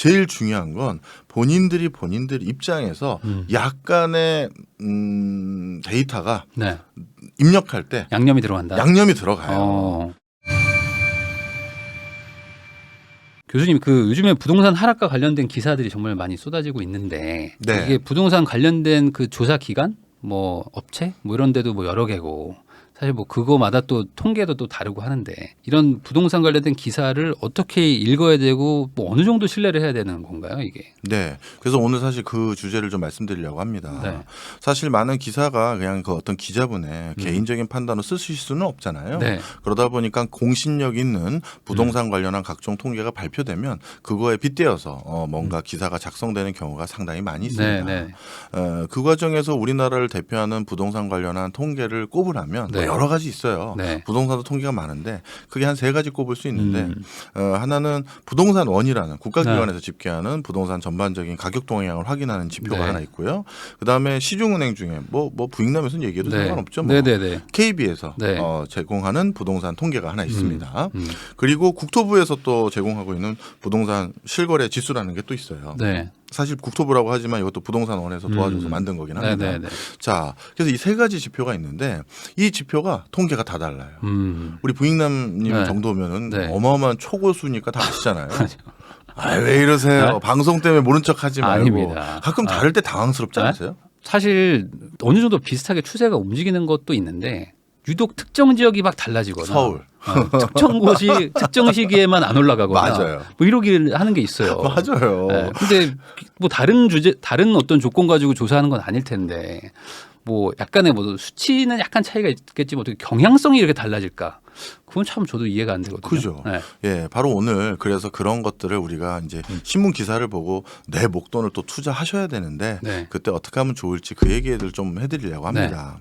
제일 중요한 건 본인들 입장에서 약간의 데이터가 네. 입력할 때 양념이 들어간다. 양념이 들어가요. 교수님, 그 요즘에 부동산 하락과 관련된 기사들이 정말 많이 쏟아지고 있는데 네. 이게 부동산 관련된 그 조사 기관, 뭐 업체, 뭐 이런 데도 뭐 여러 개고 사실 뭐 그거마다 또 통계도 또 다르고 하는데 이런 부동산 관련된 기사를 어떻게 읽어야 되고 뭐 어느 정도 신뢰를 해야 되는 건가요, 이게? 네. 그래서 오늘 사실 그 주제를 좀 말씀드리려고 합니다. 네. 사실 많은 기사가 그냥 그 어떤 기자분의 개인적인 판단으로 쓰실 수는 없잖아요. 네. 그러다 보니까 공신력 있는 부동산 관련한 각종 통계가 발표되면 그거에 빗대어서 뭔가 기사가 작성되는 경우가 상당히 많이 있습니다. 네. 그 과정에서 우리나라를 대표하는 부동산 관련한 통계를 꼽으라면 네. 뭐 여러 가지 있어요. 네. 부동산도 통계가 많은데 그게 한 3가지 꼽을 수 있는데 하나는 부동산 원이라는 국가기관에서 집계하는 부동산 전반적인 가격 동향을 확인하는 지표가 네. 하나 있고요. 그다음에 시중은행 중에 뭐 부익남에서는 얘기해도 네. 상관없죠. 뭐. 네네네. KB에서 네. 제공하는 부동산 통계가 하나 있습니다. 그리고 국토부에서 또 제공하고 있는 부동산 실거래 지수라는 게 또 있어요. 네. 사실 국토부라고 하지만 이것도 부동산원에서 도와줘서 만든 거긴 합니다. 네네네. 자, 그래서 이 3가지 지표가 있는데 이 지표가 통계가 다 달라요. 우리 부익남님 네. 정도면은 네. 어마어마한 초고수니까 다 아시잖아요. 왜 이러세요? 네? 방송 때문에 모른 척하지 말고. 아닙니다. 가끔 다를 때 당황스럽지 네? 않으세요? 사실 어느 정도 비슷하게 추세가 움직이는 것도 있는데 유독 특정 지역이 막 달라지거나 서울. 특정 곳이 특정 시기에만 안 올라가거나 맞아요. 뭐 이러기를 하는 게 있어요. 맞아요. 네. 근데 뭐 다른 어떤 조건 가지고 조사하는 건 아닐 텐데 뭐 약간의 뭐 수치는 약간 차이가 있겠지만 어떻게 경향성이 이렇게 달라질까? 그건 참 저도 이해가 안 되거든요. 그죠. 네. 예, 바로 오늘 그래서 그런 것들을 우리가 이제 신문 기사를 보고 내 목돈을 또 투자하셔야 되는데 네. 그때 어떻게 하면 좋을지 그 얘기를 좀 해드리려고 합니다.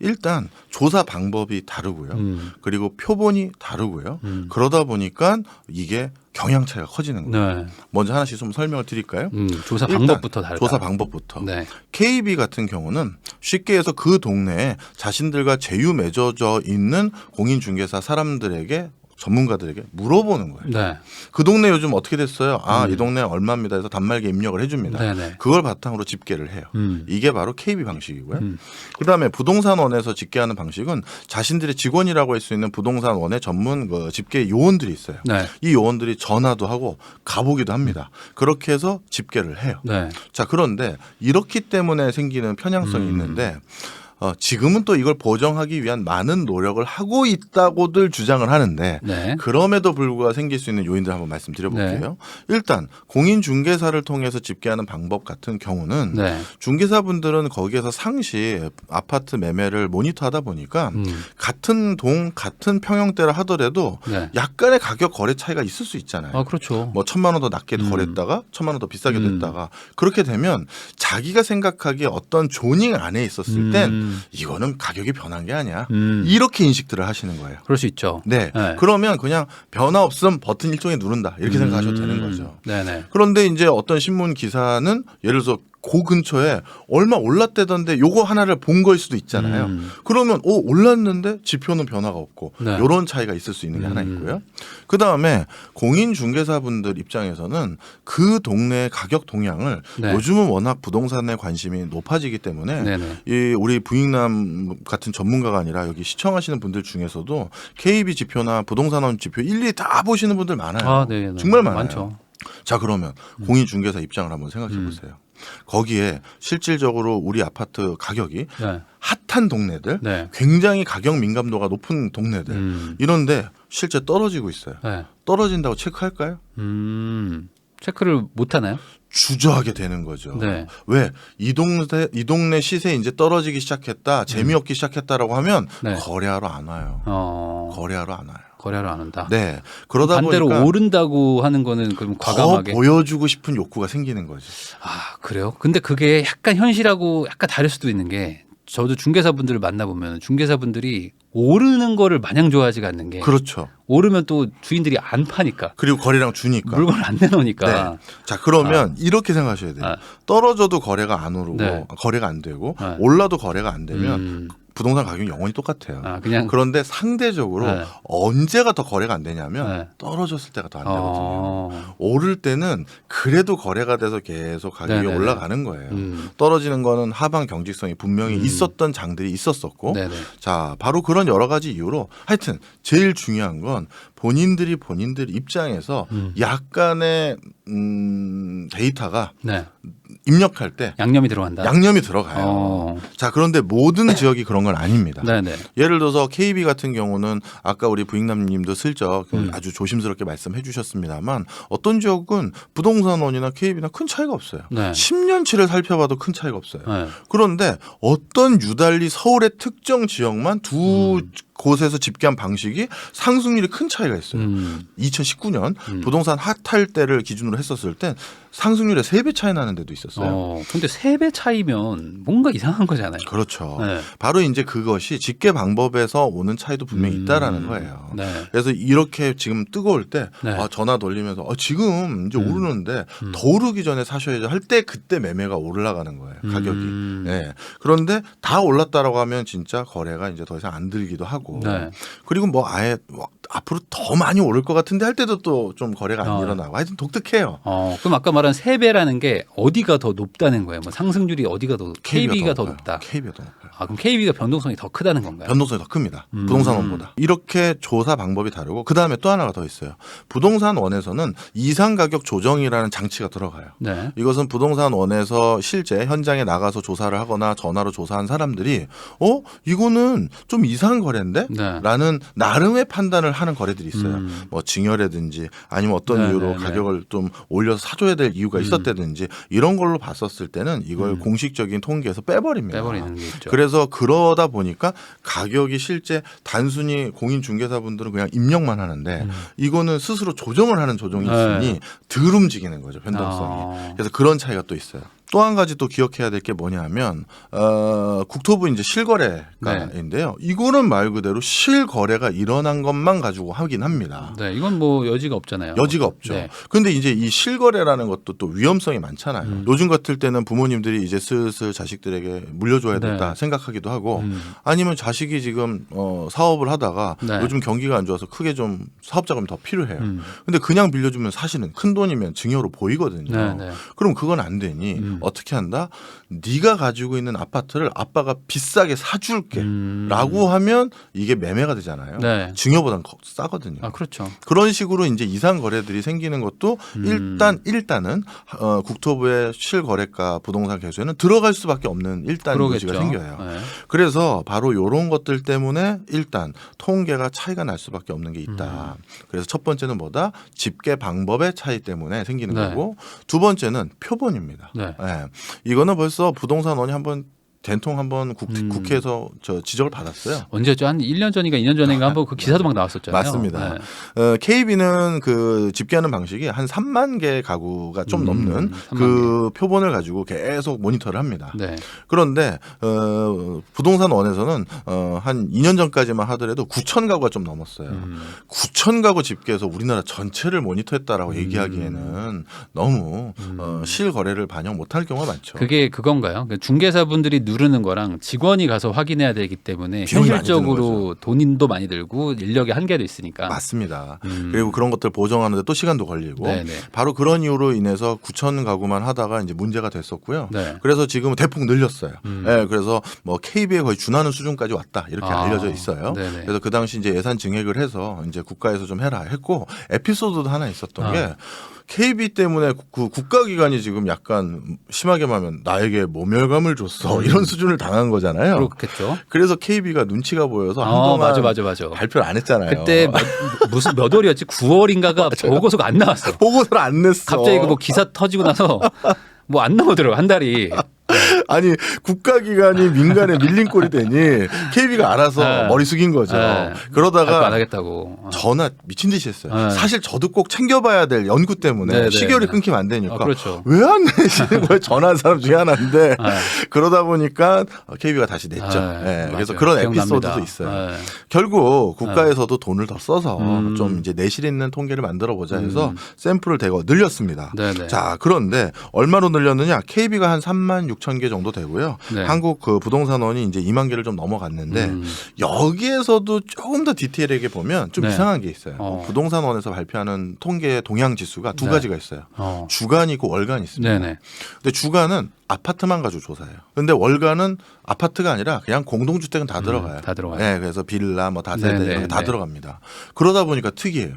일단 조사 방법이 다르고요. 그리고 표본이 다르고요. 그러다 보니까 이게 경향 차이가 커지는 거예요. 네. 먼저 하나씩 좀 설명을 드릴까요? 조사 일단 방법부터 다르다. 조사 방법부터. 네. KB 같은 경우는 쉽게 해서 그 동네에 자신들과 제휴 맺어져 있는 공인중개사 사람들에게 전문가들에게 물어보는 거예요. 네. 그 동네 요즘 어떻게 됐어요? 이 동네 얼마입니다 해서 단말기에 입력을 해줍니다. 네네. 그걸 바탕으로 집계를 해요. 이게 바로 KB 방식이고요. 그다음에 부동산원에서 집계하는 방식은 자신들의 직원이라고 할 수 있는 부동산원의 전문 그 집계 요원들이 있어요. 네. 이 요원들이 전화도 하고 가보기도 합니다. 그렇게 해서 집계를 해요. 네. 자, 그런데 이렇기 때문에 생기는 편향성이 있는데 지금은 또 이걸 보정하기 위한 많은 노력을 하고 있다고들 주장을 하는데 네. 그럼에도 불구하고 생길 수 있는 요인들 한번 말씀드려볼게요. 일단 공인중개사를 통해서 집계하는 방법 같은 경우는 네. 중개사분들은 거기에서 상시 아파트 매매를 모니터하다 보니까 같은 동 같은 평형대를 하더라도 네. 약간의 가격 거래 차이가 있을 수 있잖아요. 아, 그렇죠. 뭐 1,000만 원 더 낮게 거래했다가 1,000만 원 더 비싸게 됐다가 그렇게 되면 자기가 생각하기에 어떤 조닝 안에 있었을 땐 이거는 가격이 변한 게 아니야. 이렇게 인식들을 하시는 거예요. 그럴 수 있죠. 네. 네. 그러면 그냥 변화 없음 버튼 일종에 누른다. 이렇게 생각하셔도 되는 거죠. 네네. 그런데 이제 어떤 신문 기사는 예를 들어서 그 근처에 얼마 올랐대던데 요거 하나를 본 거일 수도 있잖아요. 그러면 올랐는데 지표는 변화가 없고 네. 이런 차이가 있을 수 있는 게 하나 있고요. 그다음에 공인중개사분들 입장에서는 그 동네의 가격 동향을 네. 요즘은 워낙 부동산에 관심이 높아지기 때문에 네네. 이 우리 부익남 같은 전문가가 아니라 여기 시청하시는 분들 중에서도 KB 지표나 부동산원 지표 일일이 다 보시는 분들 많아요. 아, 네. 정말 많아요. 많죠. 자, 그러면 공인중개사 입장을 한번 생각해 보세요. 거기에 실질적으로 우리 아파트 가격이 네. 핫한 동네들, 네. 굉장히 가격 민감도가 높은 동네들 이런데 실제 떨어지고 있어요. 네. 떨어진다고 체크할까요? 체크를 못 하나요? 주저하게 되는 거죠. 네. 왜? 이 동네 시세 이제 떨어지기 시작했다, 재미없기 시작했다라고 하면 네. 거래하러 안 와요. 거래하러 안 와요. 거래하러 안 한다. 네. 그러다 반대로 보니까 오른다고 하는 거는 그럼 더 과감하게. 보여주고 싶은 욕구가 생기는 거죠. 아, 그래요? 근데 그게 약간 현실하고 약간 다를 수도 있는 게 저도 중개사분들을 만나보면 중개사분들이 오르는 거를 마냥 좋아하지가 않는 게 그렇죠. 오르면 또 주인들이 안 파니까 그리고 거래량 주니까. 물건을 안 내놓으니까. 네. 자, 그러면 이렇게 생각하셔야 돼요. 떨어져도 거래가 안 오르고 네. 거래가 안 되고 네. 올라도 거래가 안 되면 부동산 가격이 영원히 똑같아요. 아, 그냥 그런데 상대적으로 네. 언제가 더 거래가 안 되냐면 네. 떨어졌을 때가 더 안 되거든요. 어. 오를 때는 그래도 거래가 돼서 계속 가격이 네네네. 올라가는 거예요. 떨어지는 거는 하방 경직성이 분명히 있었던 장들이 있었었고 네네. 자 바로 그런 여러 가지 이유로 하여튼 제일 중요한 건 본인들 입장에서 약간의 데이터가 네. 입력할 때 양념이 들어간다. 양념이 들어가요. 어. 자 그런데 모든 지역이 그런 건 아닙니다. 네네. 예를 들어서 KB 같은 경우는 아까 우리 부익남님도 슬쩍 아주 조심스럽게 말씀해 주셨습니다만 어떤 지역은 부동산원이나 KB나 큰 차이가 없어요. 네. 10년치를 살펴봐도 큰 차이가 없어요. 네. 그런데 어떤 유달리 서울의 특정 지역만 두 곳에서 집계한 방식이 상승률이 큰 차이가 있어요. 2019년 부동산 핫할 때를 기준으로 했었을 땐 상승률의 3배 차이 나는 데도 있었어요. 근데 3배 차이면 뭔가 이상한 거잖아요. 그렇죠. 네. 바로 이제 그것이 집계 방법에서 오는 차이도 분명히 있다라는 거예요. 네. 그래서 이렇게 지금 뜨거울 때 네. 전화 돌리면서 지금 이제 오르는데 더 오르기 전에 사셔야죠 할 때 그때 매매가 올라가는 거예요. 가격이. 네. 그런데 다 올랐다라고 하면 진짜 거래가 이제 더 이상 안 들기도 하고 네. 그리고 뭐 아예 앞으로 더 많이 오를 것 같은데 할 때도 또 좀 거래가 안 어. 일어나고 하여튼 독특해요. 그럼 아까 말한 3배라는 게 어디가 더 높다는 거예요? 뭐 상승률이 어디가 더 KB가 더 높다. KB가 더 높아요. 그럼 KB가 변동성이 더 크다는 건가요? 변동성이 더 큽니다. 부동산원보다. 이렇게 조사 방법이 다르고 그다음에 또 하나가 더 있어요. 부동산원에서는 이상 가격 조정이라는 장치가 들어가요. 네. 이것은 부동산원에서 실제 현장에 나가서 조사를 하거나 전화로 조사한 사람들이 이거는 좀 이상한 거래인데? 네. 라는 나름의 판단을 하는 거래들이 있어요. 뭐 증여라든지 아니면 어떤 네, 이유로 네, 네. 가격을 좀 올려서 사줘야 될 이유가 있었다든지 이런 걸로 봤었을 때는 이걸 공식적인 통계에서 빼버립니다. 빼버리는 게 있죠. 그래서 그러다 보니까 가격이 실제 단순히 공인중개사분들은 그냥 입력만 하는데 이거는 스스로 조정을 하는 조정이 있으니 네. 덜 움직이는 거죠. 변동성이. 그래서 그런 차이가 또 있어요. 또 한 가지 또 기억해야 될 게 뭐냐면 국토부 이제 실거래가인데요. 이거는 말 그대로 실거래가 일어난 것만 가지고 하긴 합니다. 네, 이건 뭐 여지가 없잖아요. 여지가 없죠. 네. 근데 이제 이 실거래라는 것도 또 위험성이 많잖아요. 요즘 같을 때는 부모님들이 이제 슬슬 자식들에게 물려줘야 된다 네. 생각하기도 하고 아니면 자식이 지금 사업을 하다가 네. 요즘 경기가 안 좋아서 크게 좀 사업 자금이 더 필요해요. 근데 그냥 빌려주면 사실은 큰 돈이면 증여로 보이거든요. 네, 네. 그럼 그건 안 되니 어떻게 한다? 네가 가지고 있는 아파트를 아빠가 비싸게 사줄게 라고 하면 이게 매매가 되잖아요. 네. 증여보다는 싸거든요. 아, 그렇죠. 그런 식으로 이제 이상 거래들이 생기는 것도 일단은 국토부의 실거래가 부동산 개수에는 들어갈 수밖에 없는 일단 요지가 생겨요. 네. 그래서 바로 이런 것들 때문에 일단 통계가 차이가 날 수밖에 없는 게 있다. 그래서 첫 번째는 뭐다? 집계 방법의 차이 때문에 생기는 네. 거고 두 번째는 표본입니다. 네. 예. 이거는 벌써 부동산원이 한번 된통 한번 국회에서 지적을 받았어요. 언제죠? 한 1년 전인가 2년 전인가 한번 그 기사도 막 나왔었잖아요. 맞습니다. 네. KB는 그 집계하는 방식이 한 3만 개 가구가 좀 넘는 3만 그 표본을 가지고 계속 모니터를 합니다. 네. 그런데 부동산원에서는 한 2년 전까지만 하더라도 9천 가구가 좀 넘었어요. 9천 가구 집계해서 우리나라 전체를 모니터했다라고 얘기하기에는 너무 실거래를 반영 못할 경우가 많죠. 그게 그건가요? 그러니까 중개사분들이 누르는 거랑 직원이 가서 확인해야 되기 때문에 비용이 많이 현실적으로 돈도 많이 들고 인력의 한계도 있으니까. 맞습니다. 그리고 그런 것들 보정하는데 또 시간도 걸리고 네네. 바로 그런 이유로 인해서 9천 가구만 하다가 이제 문제가 됐었고요. 네. 그래서 지금 대폭 늘렸어요. 네, 그래서 뭐 KB에 거의 준하는 수준까지 왔다 이렇게 아, 알려져 있어요. 네네. 그래서 그 당시 이제 예산 증액을 해서 이제 국가에서 좀 해라 했고 에피소드도 하나 있었던 게 KB 때문에 그 국가기관이 지금 약간 심하게 말하면 나에게 모멸감을 줬어 이런 수준을 당한 거잖아요. 그렇겠죠. 그래서 KB가 눈치가 보여서 한동안 맞아. 발표를 안 했잖아요. 그때 무슨 몇 월이었지? 9월인가가 보고서가 안 나왔어. 보고서를 안 냈어. 갑자기 그 뭐 기사 터지고 나서 뭐 안 나오더라고 한 달이. 아니 국가기관이 민간에 밀린 꼴이 되니 KB가 알아서 네. 머리 숙인 거죠. 네. 발표 안 그러다가 하겠다고. 전화 미친 듯이 했어요. 네. 사실 저도 꼭 챙겨봐야 될 연구 때문에 네, 네, 시계열이 네. 끊기면 안 되니까 그렇죠. 왜 안 내시는 거예요? 전화한 사람 중에 하나인데 네. 그러다 보니까 KB가 다시 냈죠. 네, 네, 그래서 맞아요. 그런 기억납니다. 에피소드도 있어요. 네. 결국 국가에서도 돈을 더 써서 좀 이제 내실 있는 통계를 만들어 보자 해서 샘플을 대거 늘렸습니다. 네네. 자, 그런데 얼마로 늘렸느냐? KB가 한 3만 6천 개 정도 정도 되고요. 네. 한국 그 부동산원이 이제 2만 개를 좀 넘어갔는데 여기에서도 조금 더 디테일하게 보면 좀 네. 이상한 게 있어요. 부동산원에서 발표하는 통계 동향 지수가 두 네. 가지가 있어요. 주간이 있고 월간이 있습니다. 네네. 근데 주간은 아파트만 가지고 조사해요. 근데 월간은 아파트가 아니라 그냥 공동주택은 다 들어가요. 다 들어가요. 네, 그래서 빌라, 뭐 다세대 네네, 이런 게 다 네. 들어갑니다. 그러다 보니까 특이해요.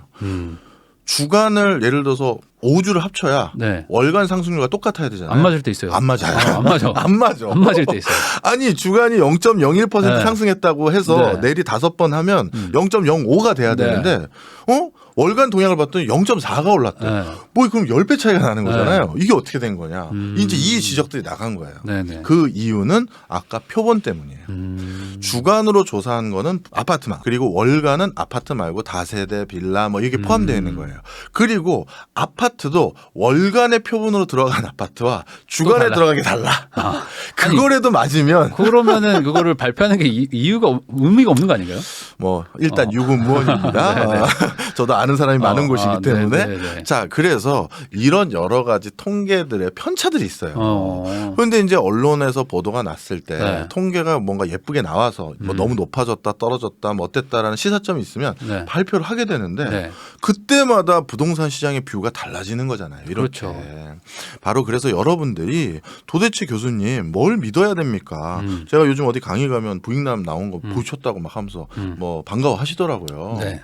주간을 예를 들어서 5주를 합쳐야 네. 월간 상승률과 똑같아야 되잖아요. 안 맞을 때 있어요. 안 맞아요. 안 맞아. 안 맞아. 안 맞을 때 있어요. 아니 주간이 0.01% 네. 상승했다고 해서 네. 내일이 5번 하면 0.05가 돼야 네. 되는데 월간 동향을 봤더니 0.4가 올랐대. 네. 뭐 그럼 10배 차이가 나는 거잖아요. 이게 어떻게 된 거냐. 이제 이 지적들이 나간 거예요. 네네. 그 이유는 아까 표본 때문이에요. 주간으로 조사한 거는 아파트만, 그리고 월간은 아파트 말고 다세대, 빌라 뭐 이게 포함되어 있는 거예요. 그리고 아파트도 월간의 표본으로 들어간 아파트와 주간에 달라. 들어간 게 달라. 아, 그거라도 맞으면 그러면은 그거를 발표하는 게 이유가 의미가 없는 거 아닌가요? 뭐 일단 유구무원입니다. 저도 아는 사람이 많은 곳이기 때문에 네네네. 자 그래서 이런 여러 가지 통계들의 편차들이 있어요. 그런데 이제 언론에서 보도가 났을 때 네. 통계가 뭔가 예쁘게 나와서 뭐 너무 높아졌다 떨어졌다 뭐 어땠다라는 시사점이 있으면 네. 발표를 하게 되는데 네. 그때마다 부동산 시장의 뷰가 달라지는 거잖아요. 이렇게. 그렇죠. 바로 그래서 여러분들이 도대체 교수님 뭘 믿어야 됩니까? 제가 요즘 어디 강의 가면 부익남 나온 거 보셨다고 막 하면서 뭐 반가워하시더라고요. 네.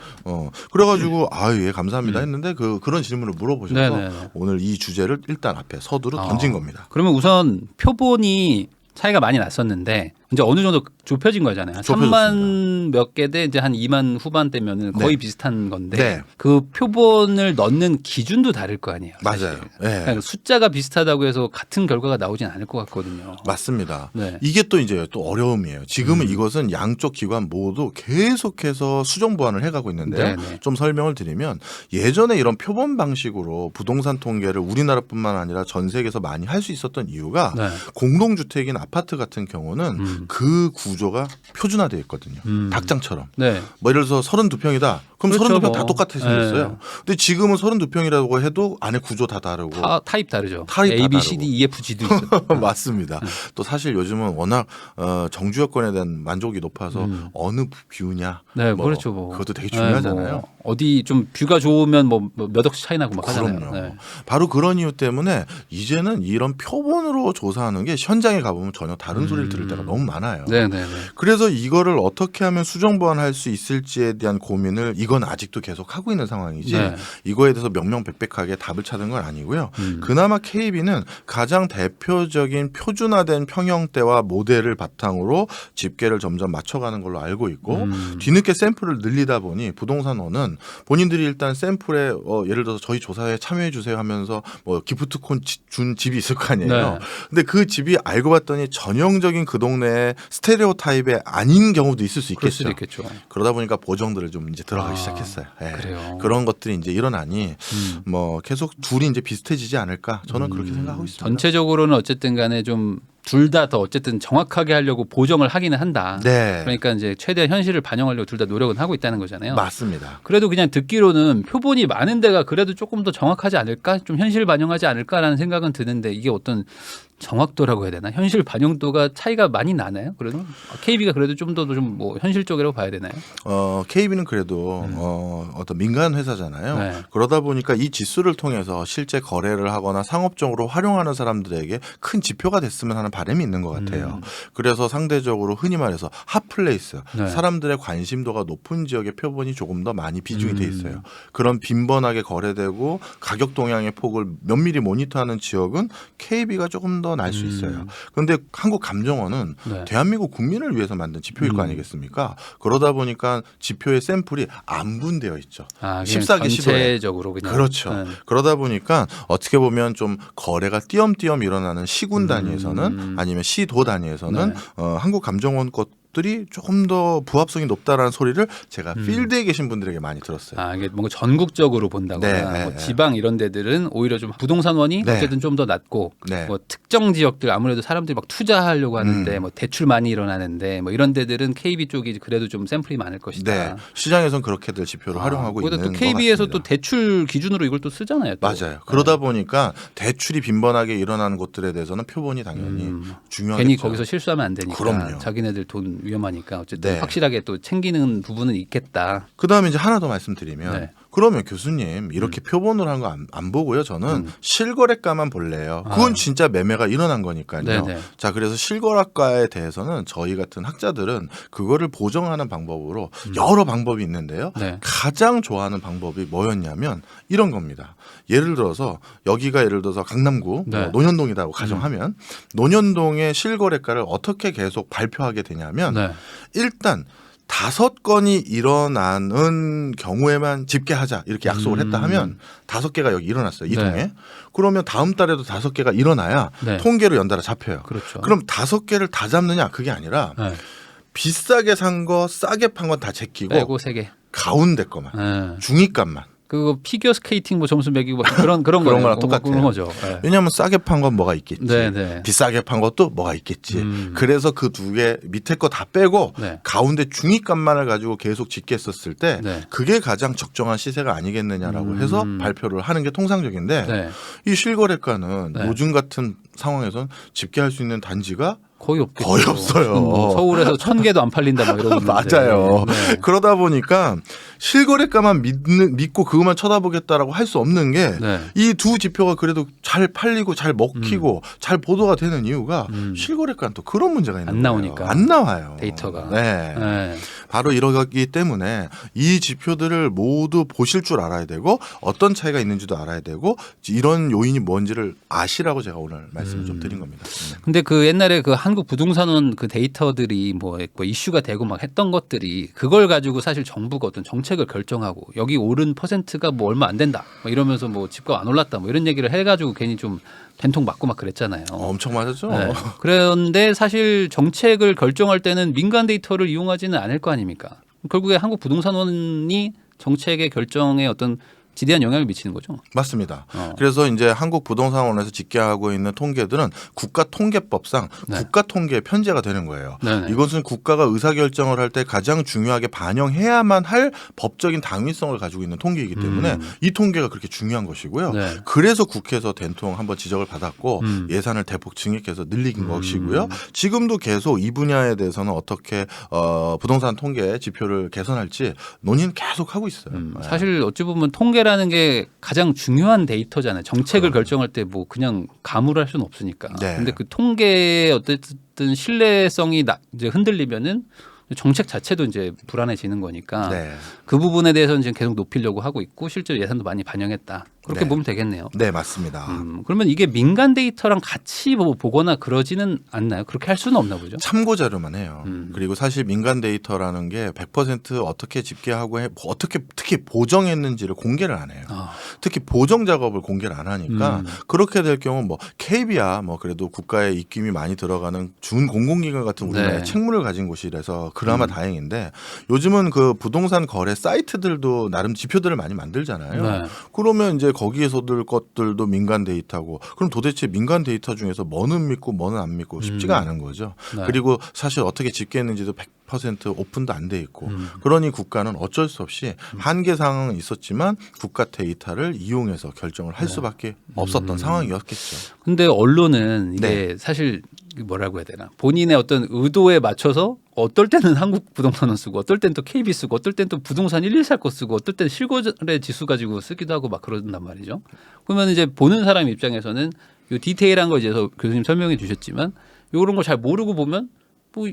그래가지고 아유 예 감사합니다 했는데 그런 질문을 물어보셔서 네네네. 오늘 이 주제를 일단 앞에 서두로 던진 겁니다. 그러면 우선 표본이 차이가 많이 났었는데 이제 어느 정도 좁혀진 거잖아요. 좁혀졌습니다. 3만 몇 개 대 이제 한 2만 후반대면은 거의 네. 비슷한 건데 네. 그 표본을 넣는 기준도 다를 거 아니에요. 사실. 맞아요. 네. 그러니까 숫자가 비슷하다고 해서 같은 결과가 나오진 않을 것 같거든요. 맞습니다. 네. 이게 또 이제 또 어려움이에요. 지금은 이것은 양쪽 기관 모두 계속해서 수정 보완을 해가고 있는데요. 네네. 좀 설명을 드리면 예전에 이런 표본 방식으로 부동산 통계를 우리나라뿐만 아니라 전 세계에서 많이 할 수 있었던 이유가 네. 공동주택인 아파트 같은 경우는 그 구조가 표준화되어 있거든요. 닭장처럼. 네. 뭐 예를 들어서 32평이다. 그럼 그렇죠, 32평 다 뭐. 똑같이 생겼어요. 네. 근데 지금은 32평이라고 해도 안에 구조 다 다르고 타입 다르죠. 타입 다 A, B, C, D, 다르고. E, F, G도 있어요. 맞습니다. 또 사실 요즘은 워낙 정주 여건에 대한 만족이 높아서 어느 뷰냐. 네, 뭐 그렇죠. 뭐. 그것도 되게 네, 중요하잖아요. 뭐 어디 좀 뷰가 좋으면 뭐 몇 억씩 차이 나고 막 하잖아요. 그럼요. 네. 바로 그런 이유 때문에 이제는 이런 표본으로 조사하는 게 현장에 가보면 전혀 다른 소리를 들을 때가 너무 많아요. 네, 네, 네. 그래서 이거를 어떻게 하면 수정 보완할 수 있을지에 대한 고민을 이건 아직도 계속 하고 있는 상황이지 네. 이거에 대해서 명명백백하게 답을 찾은 건 아니고요. 그나마 KB는 가장 대표적인 표준화된 평형대와 모델을 바탕으로 집계를 점점 맞춰가는 걸로 알고 있고 뒤늦게 샘플을 늘리다 보니 부동산원은 본인들이 일단 샘플에 예를 들어서 저희 조사에 참여해 주세요 하면서 뭐 기프트콘 준 집이 있을 거 아니에요. 네. 근데 그 집이 알고 봤더니 전형적인 그 동네의 스테레오 타입의 아닌 경우도 있을 수 그럴 있겠죠. 수도 있겠죠. 그러다 보니까 보정들을 좀 이제 들어가기 시작했어요. 예. 그래요. 그런 것들이 이제 일어나니 뭐 계속 둘이 이제 비슷해지지 않을까 저는 그렇게 생각하고 있습니다. 전체적으로는 어쨌든 간에 좀 둘 다 더 어쨌든 정확하게 하려고 보정을 하기는 한다. 네. 그러니까 이제 최대한 현실을 반영하려고 둘 다 노력은 하고 있다는 거잖아요. 맞습니다. 그래도 그냥 듣기로는 표본이 많은 데가 그래도 조금 더 정확하지 않을까? 좀 현실 반영하지 않을까라는 생각은 드는데 이게 어떤 정확도라고 해야 되나? 현실 반영도가 차이가 많이 나나요? 그래도 KB가 그래도 좀 더 좀 뭐 현실적이라고 봐야 되나요? KB는 그래도 어떤 민간 회사잖아요. 네. 그러다 보니까 이 지수를 통해서 실제 거래를 하거나 상업적으로 활용하는 사람들에게 큰 지표가 됐으면 하는 바람이 있는 것 같아요. 그래서 상대적으로 흔히 말해서 핫플레이스, 네. 사람들의 관심도가 높은 지역의 표본이 조금 더 많이 비중이 돼 있어요. 그런 빈번하게 거래되고 가격 동향의 폭을 면밀히 모니터하는 지역은 KB가 조금 더 날 수 있어요. 그런데 한국감정원은 네. 대한민국 국민을 위해서 만든 지표일 거 아니겠습니까? 그러다 보니까 지표의 샘플이 안 분되어 있죠. 아, 14개 시도에. 전체적으로 그냥. 그렇죠. 네. 그러다 보니까 어떻게 보면 좀 거래가 띄엄띄엄 일어나는 시군 단위에서는 아니면 시도 단위에서는 네. 한국감정원 것 것들이 조금 더 부합성이 높다라는 소리를 제가 필드에 계신 분들에게 많이 들었어요. 아, 이게 뭔가 전국적으로 본다거나 네, 뭐 네. 지방 이런 데들은 오히려 좀 부동산원이 네. 어쨌든 좀 더 낮고 네. 뭐 특정 지역들 아무래도 사람들이 막 투자하려고 하는데 뭐 대출 많이 일어나는데 뭐 이런 데들은 KB 쪽이 그래도 좀 샘플이 많을 것이다. 네, 시장에선 그렇게들 지표를 활용하고 있는 또 것 KB에서 같습니다. 또 대출 기준으로 이걸 또 쓰잖아요. 또. 맞아요. 그러다 보니까 대출이 빈번하게 일어나는 곳들에 대해서는 표본이 당연히 중요하겠죠. 괜히 거기서 실수하면 안 되니까. 그럼요. 자기네들 돈 위험하니까 어쨌든 네. 확실하게 또 챙기는 부분은 있겠다. 그다음에 이제 하나 더 말씀드리면 네. 그러면 교수님 이렇게 표본으로 한 거 안 보고요. 저는 실거래가만 볼래요. 그건 진짜 매매가 일어난 거니까요. 네네. 자, 그래서 실거래가에 대해서는 저희 같은 학자들은 그거를 보정하는 방법으로 여러 방법이 있는데요. 네. 가장 좋아하는 방법이 뭐였냐면 이런 겁니다. 예를 들어서 여기가 예를 들어서 강남구 네. 뭐 논현동이라고 가정하면 논현동의 실거래가를 어떻게 계속 발표하게 되냐면 네. 일단 5건이 일어나는 경우에만 집계하자 이렇게 약속을 했다 하면 5개가 여기 일어났어요. 이 네. 동에. 그러면 다음 달에도 5개가 일어나야 네. 통계로 연달아 잡혀요. 그렇죠. 그럼 5개를 다 잡느냐 그게 아니라 네. 비싸게 산 거 싸게 판 건 다 제끼고 빼고 3개. 가운데 거만 네. 중위값만. 그거 피겨 스케이팅 뭐 점수 매기고 뭐 그런 그런 거네요. 거랑 똑같아요. 그런 거죠. 네. 왜냐하면 싸게 판 건 뭐가 있겠지. 네, 네. 비싸게 판 것도 뭐가 있겠지. 그래서 그 두 개 밑에 거 다 빼고 네. 가운데 중위값만을 가지고 계속 집계했었을 때 네. 그게 가장 적정한 시세가 아니겠느냐라고 해서 발표를 하는 게 통상적인데 네. 이 실거래가는 네. 요즘 같은 상황에선 집계할 수 있는 단지가 거의 없겠죠. 거의 없어요. 뭐 서울에서 1000개도 안 팔린다 뭐 이러고 있는데. 맞아요. 네. 그러다 보니까 실거래가만 믿고 그것만 쳐다보겠다라고 할 수 없는 게 이 네. 두 지표가 그래도 잘 팔리고 잘 먹히고 잘 보도가 되는 이유가 실거래가는 또 그런 문제가 있는 안 거예요. 나오니까. 안 나와요. 데이터가. 네. 네. 바로 이러기 때문에 이 지표들을 모두 보실 줄 알아야 되고 어떤 차이가 있는지도 알아야 되고 이런 요인이 뭔지를 아시라고 제가 오늘 말씀을 좀 드린 겁니다. 근데 그 옛날에 그 한국 부동산원 그 데이터들이 뭐 이슈가 되고 막 했던 것들이 그걸 가지고 사실 정부가 어떤 정책을 결정하고 여기 오른 퍼센트가 뭐 얼마 안 된다 뭐 이러면서 뭐 집값 안 올랐다 뭐 이런 얘기를 해가지고 괜히 좀 된통 맞고 막 그랬잖아요. 엄청 맞았죠. 네. 그런데 사실 정책을 결정할 때는 민간 데이터를 이용하지는 않을 거 아닙니까? 결국에 한국 부동산원이 정책의 결정에 어떤 지대한 영향을 미치는 거죠. 맞습니다. 그래서 이제 한국부동산원에서 집계하고 있는 통계들은 국가통계법상 네. 국가통계에 편제가 되는 거예요. 네네. 이것은 국가가 의사결정을 할 때 가장 중요하게 반영해야만 할 법적인 당위성을 가지고 있는 통계이기 때문에 이 통계가 그렇게 중요한 것이고요. 네. 그래서 국회에서 된통 한번 지적을 받았고 예산을 대폭 증액해서 늘린 것이고요. 지금도 계속 이 분야에 대해서는 어떻게 부동산 통계 지표를 개선할지 논의는 계속 하고 있어요. 네. 사실 어찌 보면 통계라는 게 가장 중요한 데이터잖아요. 정책을 결정할 때 뭐 그냥 가물할 수는 없으니까. 네. 근데 그 통계의 어쨌든 신뢰성이 이제 흔들리면은 정책 자체도 이제 불안해지는 거니까 네. 그 부분에 대해서는 지금 계속 높이려고 하고 있고 실제로 예산도 많이 반영했다. 그렇게 네. 보면 되겠네요. 네, 맞습니다. 그러면 이게 민간 데이터랑 같이 뭐 보거나 그러지는 않나요? 그렇게 할 수는 없나 보죠. 참고 자료만 해요. 그리고 사실 민간 데이터라는 게 100% 어떻게 집계하고 어떻게 특히 보정했는지를 공개를 안 해요. 특히 보정 작업을 공개를 안 하니까 그렇게 될 경우 뭐 KB야 뭐 그래도 국가의 입김이 많이 들어가는 준공공기관 같은 우리나라의 네. 책무를 가진 곳이라서 그나마 다행인데 요즘은 그 부동산 거래 사이트들도 나름 지표들을 많이 만들잖아요. 네. 그러면 이제 거기에서 들 것들도 민간 데이터고 그럼 도대체 민간 데이터 중에서 뭐는 믿고 뭐는 안 믿고 쉽지가 않은 거죠. 네. 그리고 사실 어떻게 집계했는지도 100% 오픈도 안 돼 있고 그러니 국가는 어쩔 수 없이 한계사항은 있었지만 국가 데이터를 이용해서 결정을 할 수밖에 없었던 상황이었겠죠. 근데 언론은 이게 사실 뭐라고 해야 되나 본인의 어떤 의도에 맞춰서 어떨 때는 한국 부동산원 쓰고 어떨 때는 또 KB 쓰고 어떨 때는 또 부동산 114 거 쓰고 어떨 때는 실거래 지수 가지고 쓰기도 하고 막 그런단 말이죠. 그러면 이제 보는 사람 입장에서는 요 디테일한 거 이제 교수님 설명해 주셨지만 이런 걸 잘 모르고 보면 뭐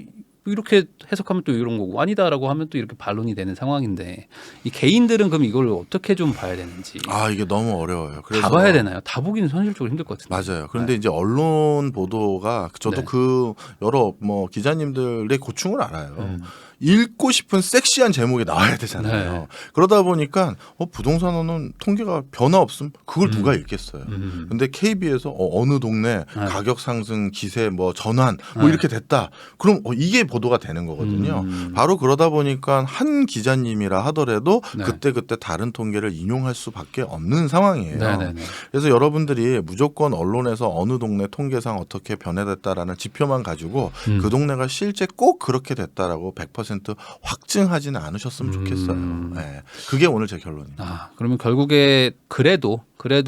이렇게 해석하면 또 이런 거고 아니다라고 하면 또 이렇게 반론이 되는 상황인데 이 개인들은 그럼 이걸 어떻게 좀 봐야 되는지 아 이게 너무 어려워요. 그래서 다 봐야 되나요? 다 보기는 현실적으로 힘들 것 같은데. 맞아요. 그런데 이제 언론 보도가 저도 네. 그 여러 뭐 기자님들의 고충을 알아요. 읽고 싶은 섹시한 제목이 나와야 되잖아요. 네. 그러다 보니까 부동산원은 통계가 변화 없음 그걸 누가 읽겠어요. 근데 KB에서 어느 동네 네. 가격 상승 기세 뭐 전환 뭐 네. 이렇게 됐다. 그럼 이게 보도가 되는 거거든요. 바로 그러다 보니까 한 기자님이라 하더라도 네. 그때 다른 통계를 인용할 수밖에 없는 상황이에요. 네네네. 그래서 여러분들이 무조건 언론에서 어느 동네 통계상 어떻게 변해됐다라는 지표만 가지고 그 동네가 실제 꼭 그렇게 됐다라고 100% 확증하지는 않으셨으면 좋겠어요. 네. 그게 오늘 제 결론입니다. 아, 그러면 결국에 그래도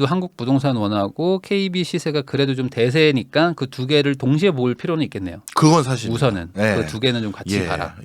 한국 부동산 원하고 KB 시세가 그래도 좀 대세니까 그 두 개를 동시에 볼 필요는 있겠네요. 그건 사실 우선은 그 두 개는 좀 같이 봐라.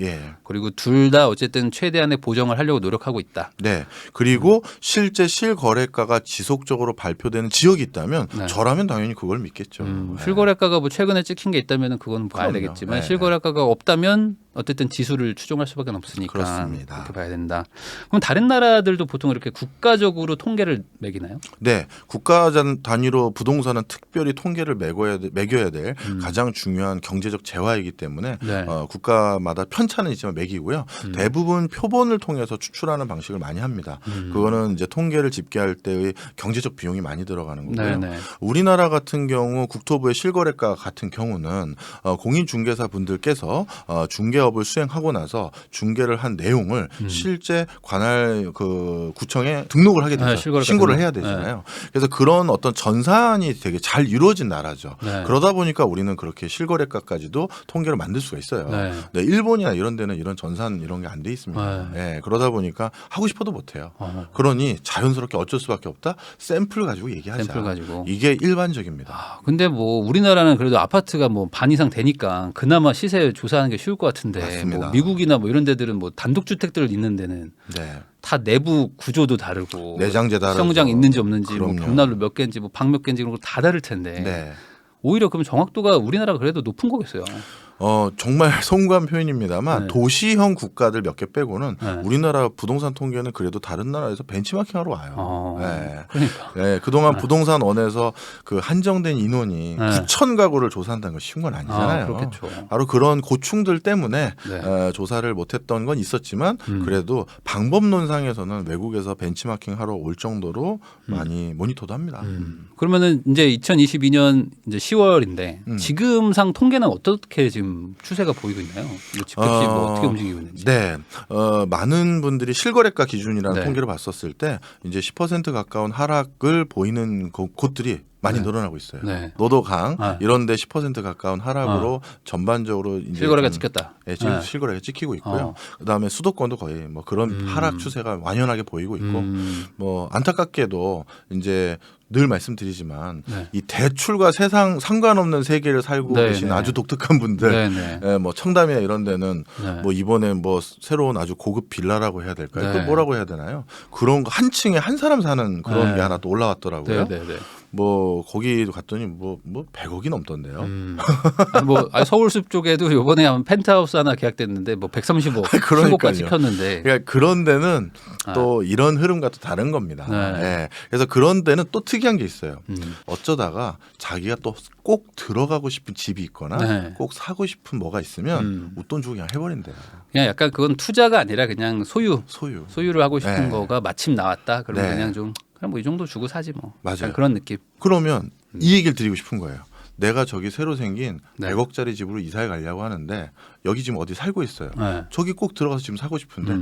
그리고 둘 다 어쨌든 최대한의 보정을 하려고 노력하고 있다. 네. 그리고 실제 실거래가가 지속적으로 발표되는 지역이 있다면 네. 저라면 당연히 그걸 믿겠죠. 네. 실거래가가 뭐 최근에 찍힌 게 있다면 그건 봐야 그럼요. 되겠지만 네. 실거래가가 없다면 어쨌든 지수를 추종할 수밖에 없으니까 그렇습니다. 그렇게 봐야 된다. 그럼 다른 나라들도 보통 이렇게 국가적으로 통계를 매기나요? 네, 국가 단위로 부동산은 특별히 통계를 매겨야 될 가장 중요한 경제적 재화이기 때문에 네. 국가마다 편차는 있지만 매기고요. 대부분 표본을 통해서 추출하는 방식을 많이 합니다. 그거는 이제 통계를 집계할 때의 경제적 비용이 많이 들어가는 거고요. 네네. 우리나라 같은 경우 국토부의 실거래가 같은 경우는 공인중개사 분들께서 중개업을 수행하고 나서 중개를 한 내용을 실제 관할 그 구청에 등록을 하게 되죠. 실거래가 신고를 등록. 해야 되잖아요. 그래서 그런 어떤 전산이 되게 잘 이루어진 나라죠. 네. 그러다 보니까 우리는 그렇게 실거래가까지도 통계를 만들 수가 있어요. 네. 네, 일본이나 이런 데는 이런 전산 이런 게 안 돼 있습니다. 네, 그러다 보니까 하고 싶어도 못 해요. 그러니 자연스럽게 어쩔 수밖에 없다. 샘플 가지고 얘기하자. 샘플 가지고. 이게 일반적입니다. 아, 근데 뭐 우리나라는 그래도 아파트가 뭐 반 이상 되니까 그나마 시세 조사하는 게 쉬울 것 같은데 맞습니다. 뭐 미국이나 뭐 이런 데들은 뭐 단독 주택들 있는 데는 네. 다 내부 구조도 다르고 내장재 다르죠. 수영장 있는지 없는지 뭐 그럼요. 벽난로 몇 개인지 뭐 방 몇 개인지 그런 거 다 다를 텐데 네. 오히려 그럼 정확도가 우리나라가 그래도 높은 거겠어요. 정말 송구한 표현입니다만 네. 도시형 국가들 몇 개 빼고는 네. 우리나라 부동산 통계는 그래도 다른 나라에서 벤치마킹하러 와요. 네. 그러니까. 네, 그동안 부동산원에서 그 한정된 인원이 네. 9천 가구를 조사한다는 건 쉬운 건 아니잖아요. 그렇겠죠. 바로 그런 고충들 때문에 네. 조사를 못했던 건 있었지만 그래도 방법론상에서는 외국에서 벤치마킹하러 올 정도로 많이 모니터도 합니다. 그러면은 이제 2022년 이제 10월인데 지금상 통계는 어떻게 지금 추세가 보이고 있나요? 뭐 집값이 뭐 어떻게 움직이고 있는지. 네, 많은 분들이 실거래가 기준이라는 네. 통계를 봤었을 때 이제 10% 가까운 하락을 보이는 곳들이 많이 네. 늘어나고 있어요. 네. 노도강 아. 이런데 10% 가까운 하락으로 전반적으로 이제 실거래가 좀, 찍혔다. 예, 지금 네. 실거래가 찍히고 있고요. 그다음에 수도권도 거의 뭐 그런 하락 추세가 완연하게 보이고 있고 뭐 안타깝게도 이제 늘 말씀드리지만 네. 이 대출과 세상 상관없는 세계를 살고 네, 계신 네. 아주 독특한 분들, 네네. 예, 뭐 청담이나 이런 데는 네. 뭐 이번에 뭐 새로운 아주 고급 빌라라고 해야 될까요? 네. 그 뭐라고 해야 되나요? 그런 거 한 층에 한 사람 사는 그런 네. 게 하나 또 올라왔더라고요. 네네네. 뭐 거기도 갔더니 뭐 100억이 넘던데요. 아니 뭐 서울숲 쪽에도 요번에 한 펜트하우스 하나 계약됐는데 뭐 130억 그러니까요. 신고가 찍혔는데. 그러니까 그런 데는 아. 또 이런 흐름과 또 다른 겁니다. 네. 예. 그래서 그런 데는 또 특이한 게 있어요. 어쩌다가 자기가 또 꼭 들어가고 싶은 집이 있거나 네. 꼭 사고 싶은 뭐가 있으면 웃돈 주고 그냥 해버린대요. 그냥 약간 그건 투자가 아니라 그냥 소유를 하고 싶은 네. 거가 마침 나왔다. 그러면 네. 그냥 좀 그냥 뭐 이 정도 주고 사지 뭐. 맞아요. 약간 그런 느낌. 그러면 이 얘기를 드리고 싶은 거예요. 내가 저기 새로 생긴 네. 100억짜리 집으로 이사를 가려고 하는데 여기 지금 어디 살고 있어요. 네. 저기 꼭 들어가서 지금 사고 싶은데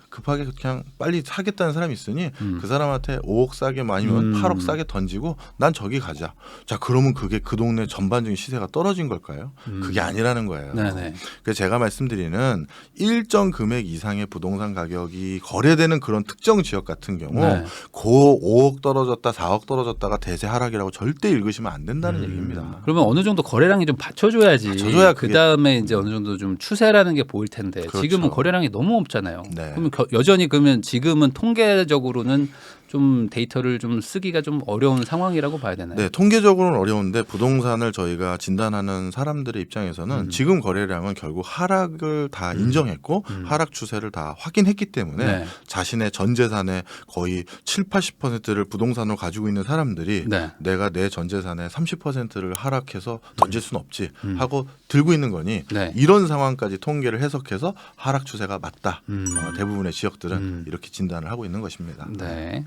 급하게 그냥 빨리 사겠다는 사람이 있으니 그 사람한테 5억 싸게 뭐 아니면 8억 싸게 던지고 난 저기 가자. 자 그러면 그게 그 동네 전반적인 시세가 떨어진 걸까요? 그게 아니라는 거예요. 네네. 그래서 제가 말씀드리는 일정 금액 이상의 부동산 가격이 거래되는 그런 특정 지역 같은 경우 네. 고 5억 떨어졌다 4억 떨어졌다가 대세 하락이라고 절대 읽으시면 안 된다는 얘기입니다. 그러면 어느 정도 거래량이 좀 받쳐줘야지. 받쳐줘야 그게- 그 다음에 이제 어느 정도 좀 추세라는 게 보일 텐데 그렇죠. 지금은 거래량이 너무 없잖아요. 네. 그러면 여전히 그러면 지금은 통계적으로는 좀 데이터를 좀 쓰기가 좀 어려운 상황이라고 봐야 되나요? 네, 통계적으로는 어려운데 부동산을 저희가 진단하는 사람들의 입장에서는 지금 거래량은 결국 하락을 다 인정했고 하락 추세를 다 확인했기 때문에 네. 자신의 전 재산의 거의 7, 80%를 부동산으로 가지고 있는 사람들이 네. 내가 내 전 재산의 30%를 하락해서 던질 수는 없지 하고 들고 있는 거니 네. 이런 상황까지 통계를 해석해서 하락 추세가 맞다. 대부분의 지역들은 이렇게 진단을 하고 있는 것입니다. 네.